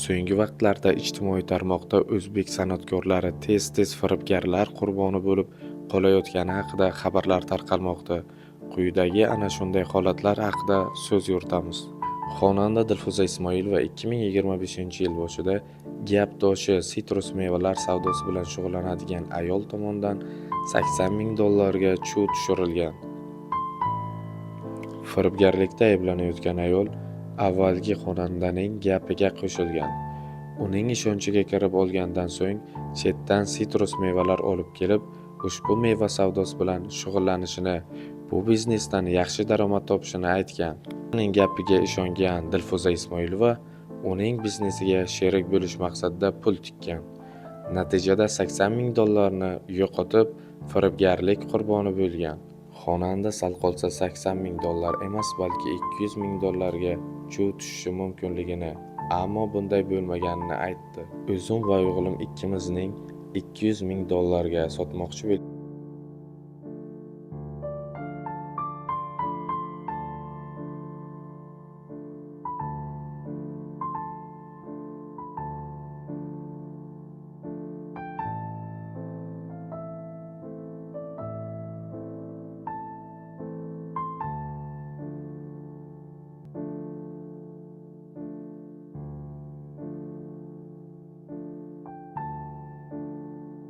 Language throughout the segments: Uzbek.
So'nggi vaqtlarda ijtimoiy tarmoqda o'zbek san'atkorlari tez-tez firibgarlar qurboni bo'lib qolayotgani haqida xabarlar tarqalmoqda. Quyidagi ana shunday holatlar haqida so'z yuritamiz. Xonanda Dilfuza Ismoilova 2025-yil boshida gap-doshi sitrus mevalar savdosi bilan shug'ullanadigan ayol tomonidan $80,000 ga chuv tushirilgan. Firibgarlikda ayblanayotgan ayol avvalgi xonandaning gapiga qo'shilgan. Uning ishonchiga kirib olgandan so'ng chetdan sitrus mevalar olib kelib, ushbu meva savdosi bilan shug'ullanishini, bu biznesdan yaxshi daromad topishini aytgan. Uning gapiga ishongan Dilfuza Ismoilova uning biznesiga sherik bo'lish maqsadida pul tikkan. Natijada $80,000 ni yo'qotib, firibgarlik qurboni bo'lgan. Xonanda sal qolsa $80,000 emas, balki $200,000 ga chuv tushishi mumkinligini, ammo bunday bo'lmaganini aytdi. O'zim va o'g'lim ikkimizning $200,000 ga sotmoqchi bo'ldik.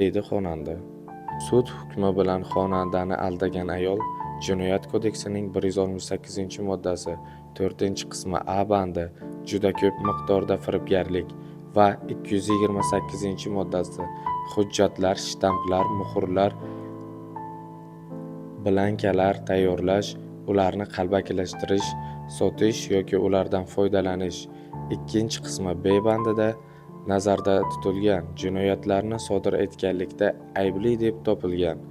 Deydi xonanda. Sud hukmi bilan xonandani aldagan ayol Jinoyat kodeksining 168-moddasi 4-qismi A bandi juda ko'p miqdorda firibgarlik va 228-moddasi hujjatlar, shtamplar, muhrlar, blankalar tayyorlash, ularni qalbakilashtirish, sotish yoki ulardan foydalanish. 2-qismi B bandida nazarda tutilgan jinoyatlarni sodir etganlikda aybli deb topilgan.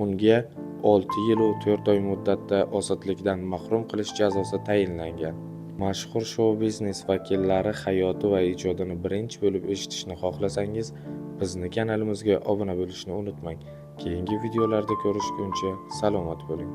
Unga 6 yil va 4 oy muddatda ozodlikdan mahrum qilish jazosi tayinlangan. Mashhur shou-biznes vakillari hayoti va ijodini birinchi bo'lib eshitishni xohlasangiz, bizni kanalimizga obuna bo'lishni unutmang. Keyingi videolarda ko'rishguncha salomat bo'ling.